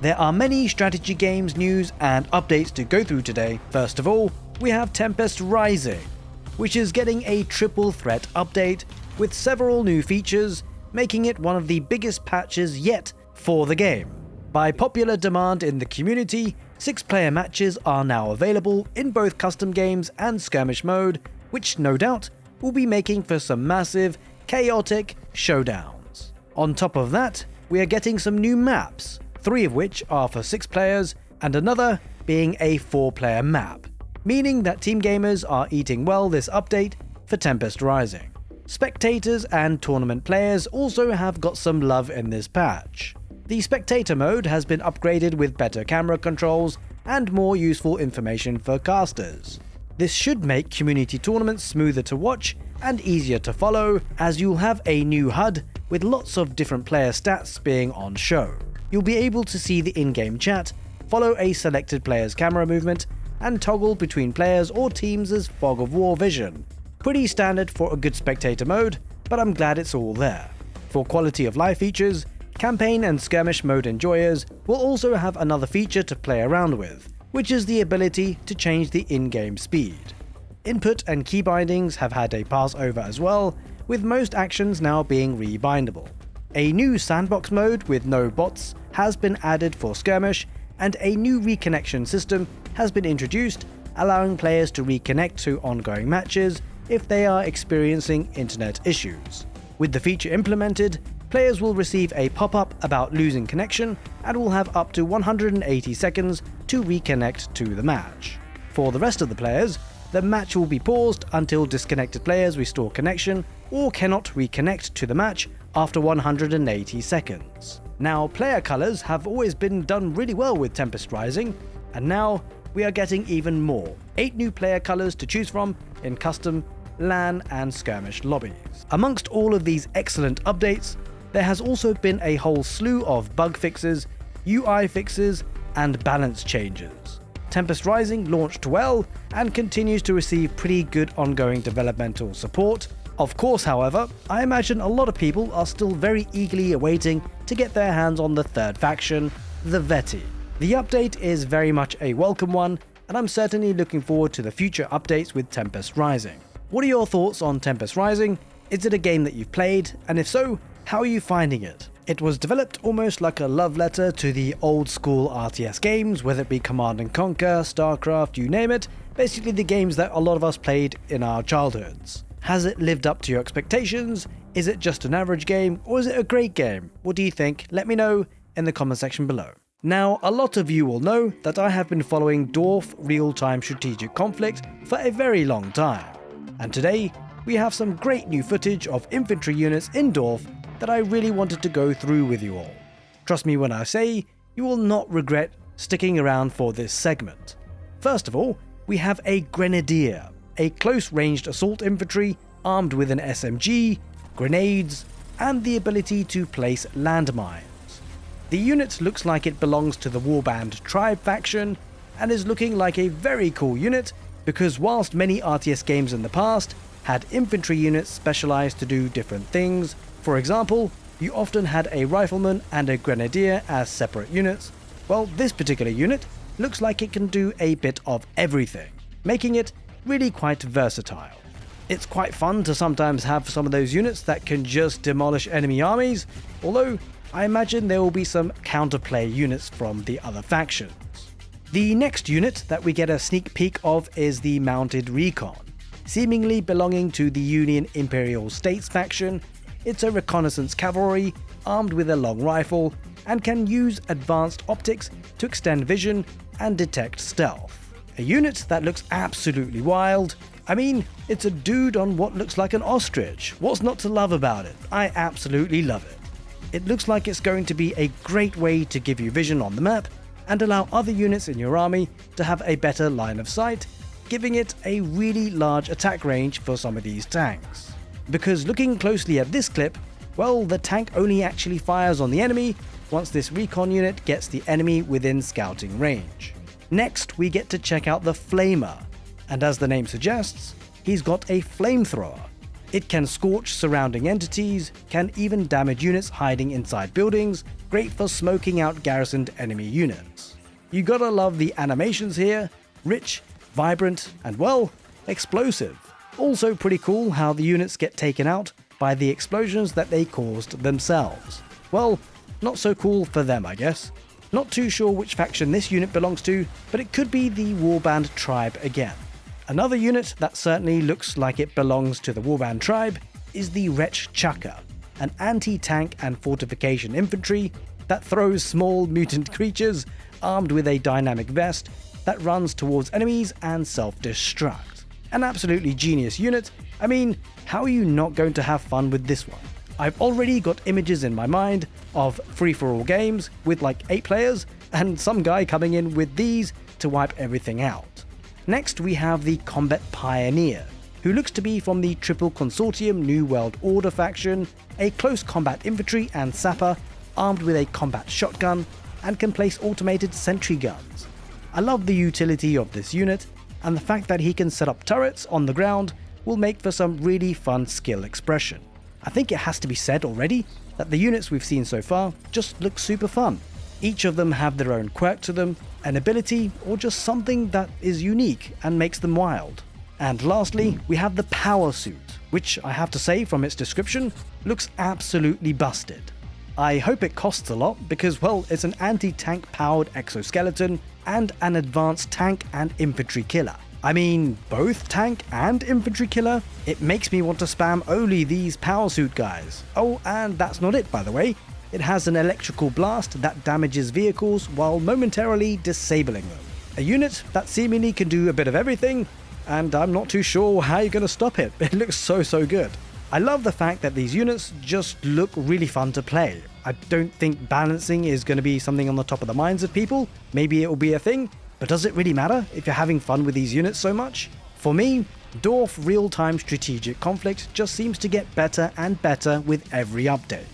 There are many strategy games, news and updates to go through today. First of all, we have Tempest Rising, which is getting a triple threat update with several new features, making it one of the biggest patches yet for the game. By popular demand in the community, 6-player matches are now available in both custom games and skirmish mode, which no doubt will be making for some massive, chaotic showdowns. On top of that, we are getting some new maps, 3 of which are for 6 players and another being a 4-player map, meaning that team gamers are eating well this update for Tempest Rising. Spectators and tournament players also have got some love in this patch. The spectator mode has been upgraded with better camera controls and more useful information for casters. This should make community tournaments smoother to watch and easier to follow, as you'll have a new HUD with lots of different player stats being on show. You'll be able to see the in-game chat, follow a selected player's camera movement, and toggle between players or teams as fog of war vision. Pretty standard for a good spectator mode, but I'm glad it's all there. For quality of life features, campaign and skirmish mode enjoyers will also have another feature to play around with, which is the ability to change the in-game speed. Input and key bindings have had a pass over as well, with most actions now being rebindable. A new sandbox mode with no bots has been added for skirmish, and a new reconnection system has been introduced, allowing players to reconnect to ongoing matches if they are experiencing internet issues. With the feature implemented, players will receive a pop-up about losing connection and will have up to 180 seconds to reconnect to the match. For the rest of the players, the match will be paused until disconnected players restore connection or cannot reconnect to the match after 180 seconds. Now, player colors have always been done really well with Tempest Rising, and now we are getting even more. 8 new player colors to choose from in custom, LAN and skirmish lobbies. Amongst all of these excellent updates, there has also been a whole slew of bug fixes, UI fixes, and balance changes. Tempest Rising launched well and continues to receive pretty good ongoing developmental support. Of course, however, I imagine a lot of people are still very eagerly awaiting to get their hands on the third faction, the Veti. The update is very much a welcome one, and I'm certainly looking forward to the future updates with Tempest Rising. What are your thoughts on Tempest Rising? Is it a game that you've played? And if so, how are you finding it? It was developed almost like a love letter to the old school RTS games, whether it be Command & Conquer, StarCraft, you name it, basically the games that a lot of us played in our childhoods. Has it lived up to your expectations? Is it just an average game, or is it a great game? What do you think? Let me know in the comment section below. Now, a lot of you will know that I have been following D.O.R.F real-time strategic conflict for a very long time, and today we have some great new footage of infantry units in D.O.R.F that I really wanted to go through with you all. Trust me when I say, you will not regret sticking around for this segment. First of all, we have a Grenadier, a close-ranged assault infantry armed with an SMG, grenades, and the ability to place landmines. The unit looks like it belongs to the Warband Tribe faction, and is looking like a very cool unit because whilst many RTS games in the past had infantry units specialized to do different things, for example, you often had a rifleman and a grenadier as separate units, well, this particular unit looks like it can do a bit of everything, making it really quite versatile. It's quite fun to sometimes have some of those units that can just demolish enemy armies, although I imagine there will be some counterplay units from the other factions. The next unit that we get a sneak peek of is the Mounted Recon. Seemingly belonging to the Union Imperial States faction, it's a reconnaissance cavalry armed with a long rifle and can use advanced optics to extend vision and detect stealth. A unit that looks absolutely wild. I mean, it's a dude on what looks like an ostrich. What's not to love about it? I absolutely love it. It looks like it's going to be a great way to give you vision on the map and allow other units in your army to have a better line of sight, giving it a really large attack range for some of these tanks. Because looking closely at this clip, well, the tank only actually fires on the enemy once this recon unit gets the enemy within scouting range. Next, we get to check out the Flamer, and as the name suggests, he's got a flamethrower. It can scorch surrounding entities, can even damage units hiding inside buildings, great for smoking out garrisoned enemy units. You gotta love the animations here, rich, vibrant, and well, explosive. Also pretty cool how the units get taken out by the explosions that they caused themselves. Well, not so cool for them, I guess. Not too sure which faction this unit belongs to, but it could be the Warband tribe again. Another unit that certainly looks like it belongs to the Warband tribe is the Wretch Chaka, an anti-tank and fortification infantry that throws small mutant creatures armed with a dynamic vest that runs towards enemies and self-destruct. An absolutely genius unit. I mean, how are you not going to have fun with this one? I've already got images in my mind of free-for-all games with like 8 players and some guy coming in with these to wipe everything out. Next we have the Combat Pioneer, who looks to be from the Triple Consortium New World Order faction, a close combat infantry and sapper armed with a combat shotgun and can place automated sentry guns. I love the utility of this unit, and the fact that he can set up turrets on the ground will make for some really fun skill expression. I think it has to be said already that the units we've seen so far just look super fun. Each of them have their own quirk to them, an ability, or just something that is unique and makes them wild. And lastly, we have the Power Suit, which I have to say from its description, looks absolutely busted. I hope it costs a lot because, well, it's an anti-tank powered exoskeleton and an advanced tank and infantry killer. I mean, both tank and infantry killer? It makes me want to spam only these power suit guys. Oh, and that's not it, by the way. It has an electrical blast that damages vehicles while momentarily disabling them. A unit that seemingly can do a bit of everything, and I'm not too sure how you're going to stop it. It looks so good. I love the fact that these units just look really fun to play. I don't think balancing is going to be something on the top of the minds of people. Maybe it will be a thing. But does it really matter if you're having fun with these units so much? For me, D.O.R.F. real-time strategic conflict just seems to get better and better with every update.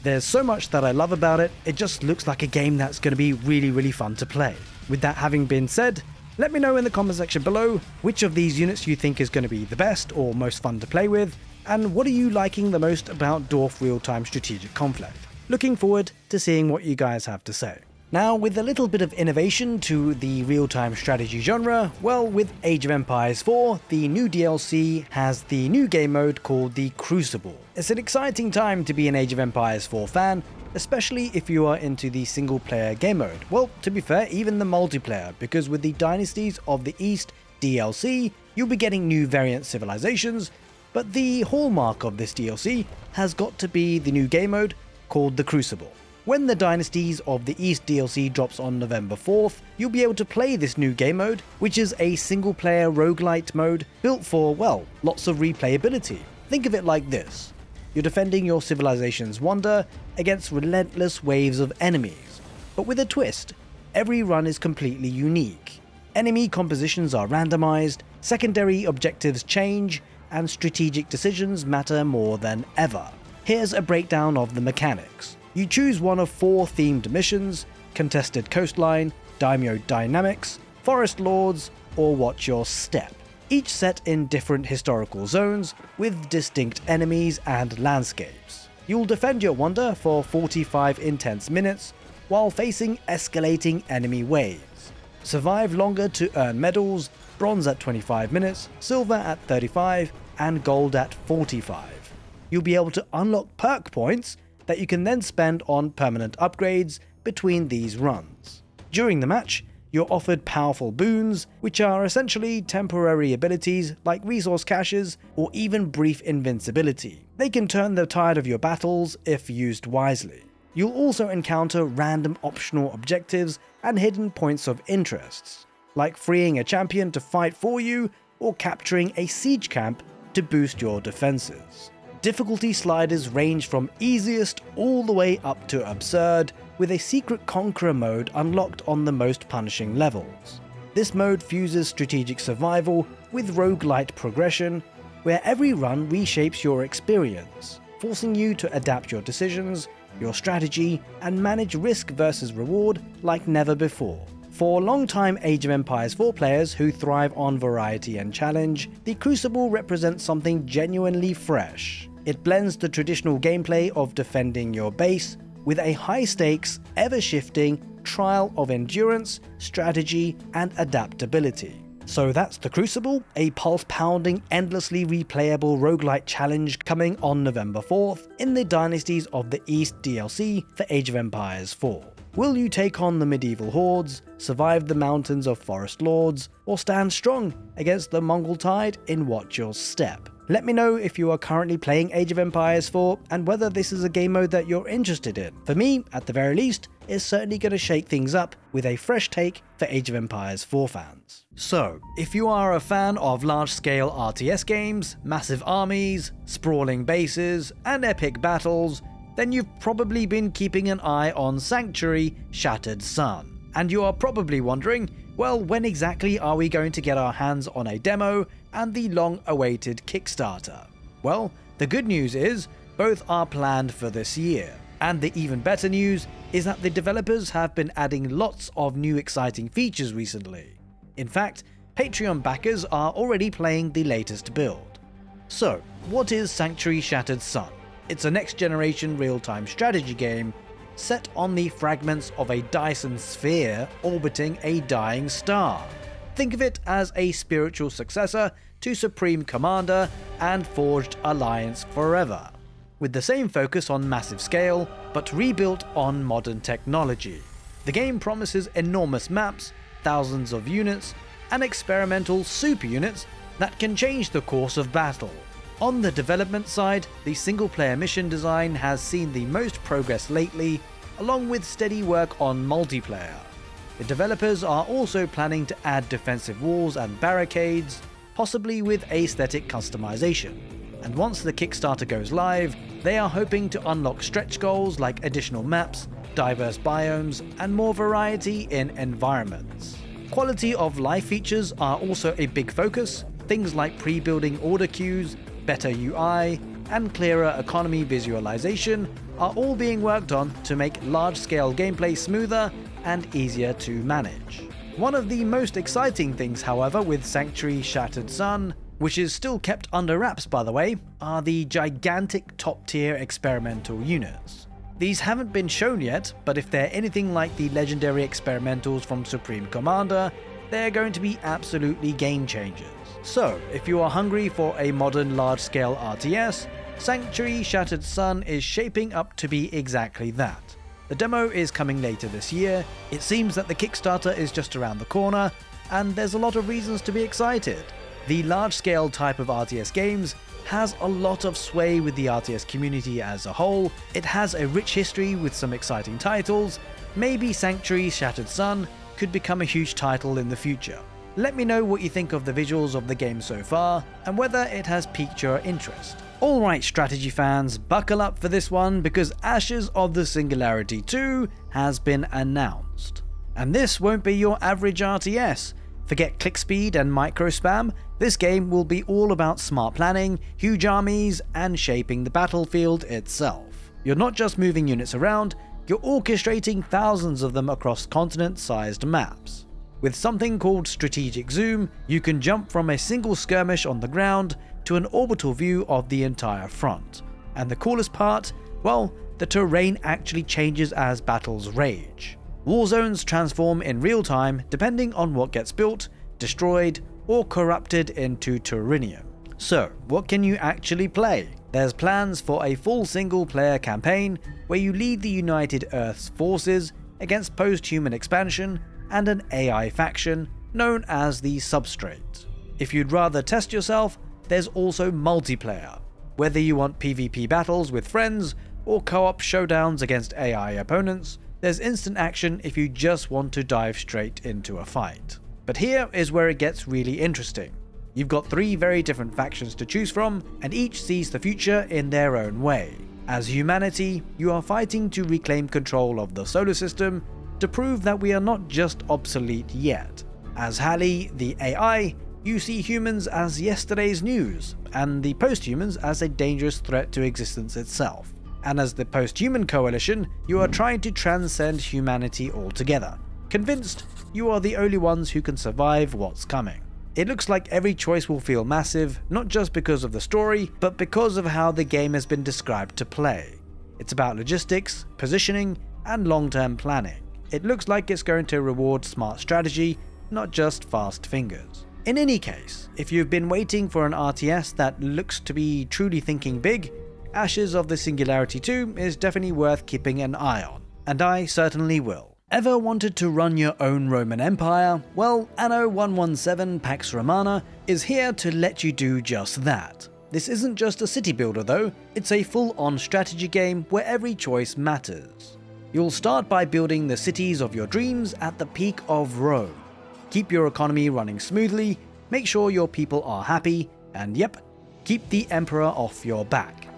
There's so much that I love about it, it just looks like a game that's going to be really fun to play. With that having been said, let me know in the comment section below which of these units you think is going to be the best or most fun to play with, and what are you liking the most about D.O.R.F. real-time strategic conflict. Looking forward to seeing what you guys have to say. Now, with a little bit of innovation to the real-time strategy genre, well, with Age of Empires 4, the new DLC has the new game mode called the Crucible. It's an exciting time to be an Age of Empires 4 fan, especially if you are into the single-player game mode. Well, to be fair, even the multiplayer, because with the Dynasties of the East DLC, you'll be getting new variant civilizations, but the hallmark of this DLC has got to be the new game mode called the Crucible. When the Dynasties of the East DLC drops on November 4th, you'll be able to play this new game mode, which is a single-player roguelite mode built for, well, lots of replayability. Think of it like this. You're defending your civilization's wonder against relentless waves of enemies. But with a twist, every run is completely unique. Enemy compositions are randomized, secondary objectives change, and strategic decisions matter more than ever. Here's a breakdown of the mechanics. You choose one of 4 themed missions: Contested Coastline, Daimyo Dynamics, Forest Lords, or Watch Your Step. Each set in different historical zones with distinct enemies and landscapes. You'll defend your wonder for 45 intense minutes while facing escalating enemy waves. Survive longer to earn medals, bronze at 25 minutes, silver at 35, and gold at 45. You'll be able to unlock perk points that you can then spend on permanent upgrades between these runs. During the match, you're offered powerful boons, which are essentially temporary abilities like resource caches or even brief invincibility. They can turn the tide of your battles if used wisely. You'll also encounter random optional objectives and hidden points of interests, like freeing a champion to fight for you or capturing a siege camp to boost your defenses. Difficulty sliders range from easiest all the way up to absurd, with a secret conqueror mode unlocked on the most punishing levels. This mode fuses strategic survival with roguelite progression, where every run reshapes your experience, forcing you to adapt your decisions, your strategy, and manage risk versus reward like never before. For long-time Age of Empires 4 players who thrive on variety and challenge, the Crucible represents something genuinely fresh. It blends the traditional gameplay of defending your base with a high-stakes, ever-shifting trial of endurance, strategy, and adaptability. So that's The Crucible, a pulse-pounding, endlessly replayable roguelite challenge coming on November 4th in the Dynasties of the East DLC for Age of Empires 4. Will you take on the medieval hordes, survive the mountains of forest lords, or stand strong against the Mongol tide in Watch Your Step? Let me know if you are currently playing Age of Empires 4 and whether this is a game mode that you're interested in. For me, at the very least, it's certainly going to shake things up with a fresh take for Age of Empires 4 fans. So, if you are a fan of large-scale RTS games, massive armies, sprawling bases, and epic battles, then you've probably been keeping an eye on Sanctuary: Shattered Sun. And you are probably wondering, well, when exactly are we going to get our hands on a demo and the long-awaited Kickstarter? Well, the good news is, both are planned for this year. And the even better news is that the developers have been adding lots of new exciting features recently. In fact, Patreon backers are already playing the latest build. So, what is Sanctuary: Shattered Sun? It's a next-generation real-time strategy game set on the fragments of a Dyson sphere orbiting a dying star. Think of it as a spiritual successor to Supreme Commander and Forged Alliance Forever, with the same focus on massive scale, but rebuilt on modern technology. The game promises enormous maps, thousands of units, and experimental super units that can change the course of battle. On the development side, the single-player mission design has seen the most progress lately, along with steady work on multiplayer. The developers are also planning to add defensive walls and barricades, possibly with aesthetic customization. And once the Kickstarter goes live, they are hoping to unlock stretch goals like additional maps, diverse biomes, and more variety in environments. Quality of life features are also a big focus. Things like pre-building order queues, better UI, and clearer economy visualization are all being worked on to make large-scale gameplay smoother and easier to manage. One of the most exciting things, however, with Sanctuary: Shattered Sun, which is still kept under wraps by the way, are the gigantic top-tier experimental units. These haven't been shown yet, but if they're anything like the legendary experimentals from Supreme Commander, they're going to be absolutely game-changers. So, if you are hungry for a modern large-scale RTS, Sanctuary: Shattered Sun is shaping up to be exactly that. The demo is coming later this year, it seems that the Kickstarter is just around the corner, and there's a lot of reasons to be excited. The large-scale type of RTS games has a lot of sway with the RTS community as a whole, it has a rich history with some exciting titles. Maybe Sanctuary: Shattered Sun could become a huge title in the future. Let me know what you think of the visuals of the game so far, and whether it has piqued your interest. Alright strategy fans, buckle up for this one because Ashes of the Singularity 2 has been announced. And this won't be your average RTS. Forget click speed and micro spam, this game will be all about smart planning, huge armies, and shaping the battlefield itself. You're not just moving units around, you're orchestrating thousands of them across continent-sized maps. With something called Strategic Zoom, you can jump from a single skirmish on the ground to an orbital view of the entire front. And the coolest part? Well, the terrain actually changes as battles rage. War zones transform in real time depending on what gets built, destroyed, or corrupted into Turinium. So, what can you actually play? There's plans for a full single-player campaign where you lead the United Earth's forces against post-human expansion and an AI faction known as the Substrate. If you'd rather test yourself, there's also multiplayer. Whether you want PvP battles with friends or co-op showdowns against AI opponents, there's instant action if you just want to dive straight into a fight. But here is where it gets really interesting. You've got 3 very different factions to choose from, and each sees the future in their own way. As humanity, you are fighting to reclaim control of the solar system to prove that we are not just obsolete yet. As Hallie, the AI, you see humans as yesterday's news, and the post-humans as a dangerous threat to existence itself. And as the post-human coalition, you are trying to transcend humanity altogether, convinced you are the only ones who can survive what's coming. It looks like every choice will feel massive, not just because of the story, but because of how the game has been described to play. It's about logistics, positioning, and long-term planning. It looks like it's going to reward smart strategy, not just fast fingers. In any case, if you've been waiting for an RTS that looks to be truly thinking big, Ashes of the Singularity 2 is definitely worth keeping an eye on, and I certainly will. Ever wanted to run your own Roman Empire? Well, Anno 117 Pax Romana is here to let you do just that. This isn't just a city builder though, it's a full-on strategy game where every choice matters. You'll start by building the cities of your dreams at the peak of Rome. Keep your economy running smoothly, make sure your people are happy, and yep, keep the Emperor off your back.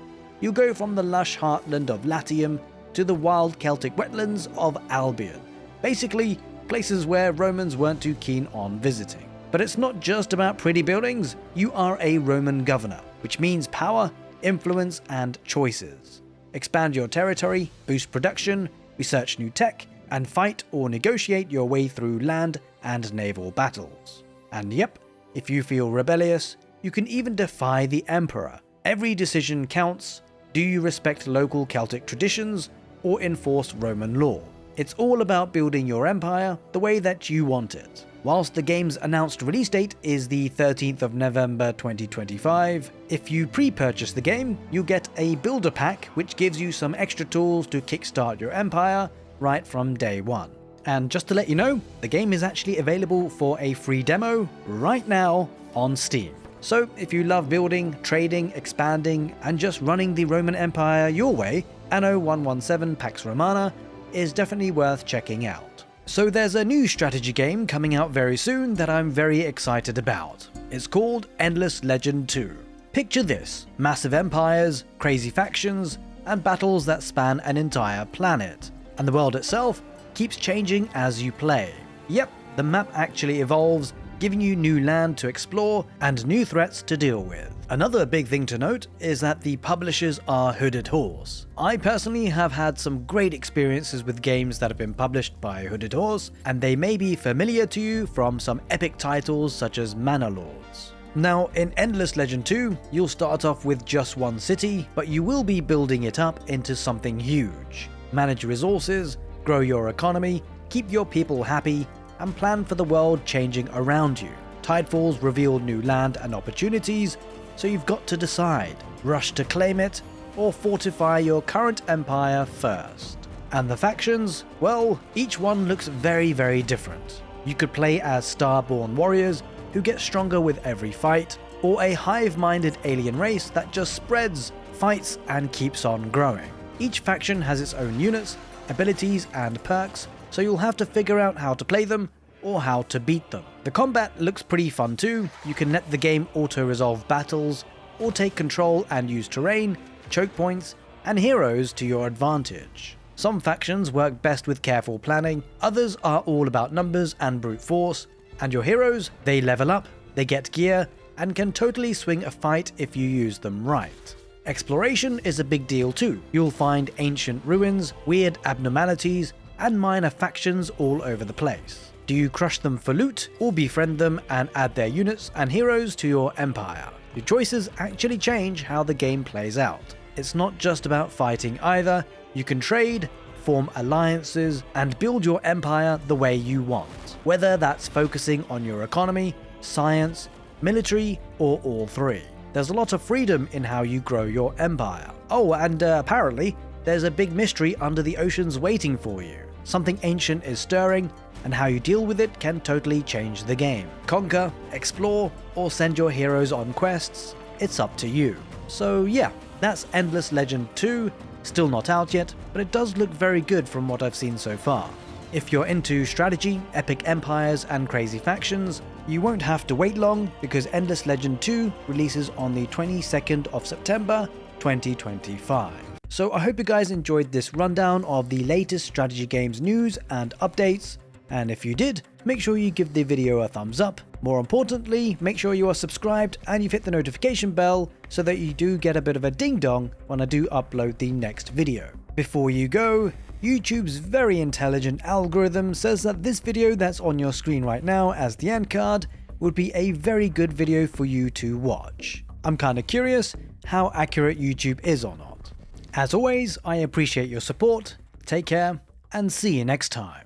You'll go from the lush heartland of Latium to the wild Celtic wetlands of Albion. Basically, places where Romans weren't too keen on visiting. But it's not just about pretty buildings, you are a Roman governor, which means power, influence, and choices. Expand your territory, boost production, research new tech, and fight or negotiate your way through land and naval battles. And yep, if you feel rebellious, you can even defy the Emperor. Every decision counts. Do you respect local Celtic traditions or enforce Roman law? It's all about building your empire the way that you want it. Whilst the game's announced release date is the 13th of November 2025, if you pre-purchase the game, you'll get a builder pack which gives you some extra tools to kickstart your empire right from day one. And just to let you know, the game is actually available for a free demo right now on Steam. So if you love building, trading, expanding, and just running the Roman Empire your way, Anno 117 Pax Romana is definitely worth checking out. So there's a new strategy game coming out very soon that I'm very excited about. It's called Endless Legend 2. Picture this: massive empires, crazy factions, and battles that span an entire planet. And the world itself keeps changing as you play. Yep, the map actually evolves, giving you new land to explore and new threats to deal with. Another big thing to note is that the publishers are Hooded Horse. I personally have had some great experiences with games that have been published by Hooded Horse, and they may be familiar to you from some epic titles such as Manor Lords. Now, in Endless Legend 2, you'll start off with just one city, but you will be building it up into something huge. Manage resources, grow your economy, keep your people happy, and plan for the world changing around you. Tidefalls reveal new land and opportunities, so you've got to decide: rush to claim it, or fortify your current empire first. And the factions? Well, each one looks very, very different. You could play as Starborn warriors who get stronger with every fight, or a hive-minded alien race that just spreads, fights, and keeps on growing. Each faction has its own units, abilities, and perks, so you'll have to figure out how to play them or how to beat them. The combat looks pretty fun too. You can let the game auto-resolve battles, or take control and use terrain, choke points, and heroes to your advantage. Some factions work best with careful planning, others are all about numbers and brute force, and your heroes, they level up, they get gear, and can totally swing a fight if you use them right. Exploration is a big deal too. You'll find ancient ruins, weird abnormalities, and minor factions all over the place. Do you crush them for loot, or befriend them and add their units and heroes to your empire? Your choices actually change how the game plays out. It's not just about fighting either. You can trade, form alliances, and build your empire the way you want. Whether that's focusing on your economy, science, military, or all three. There's a lot of freedom in how you grow your empire. Oh, and apparently, there's a big mystery under the oceans waiting for you. Something ancient is stirring, and how you deal with it can totally change the game. Conquer, explore, or send your heroes on quests, it's up to you. So yeah, that's Endless Legend 2, still not out yet, but it does look very good from what I've seen so far. If you're into strategy, epic empires, and crazy factions, you won't have to wait long, because Endless Legend 2 releases on the 22nd of September 2025. So I hope you guys enjoyed this rundown of the latest strategy games news and updates, and if you did, make sure you give the video a thumbs up. More importantly, make sure you are subscribed and you've hit the notification bell so that you do get a bit of a ding dong when I do upload the next video. Before you go, YouTube's very intelligent algorithm says that this video that's on your screen right now as the end card would be a very good video for you to watch. I'm kinda curious how accurate YouTube is or not. As always, I appreciate your support, take care, and see you next time.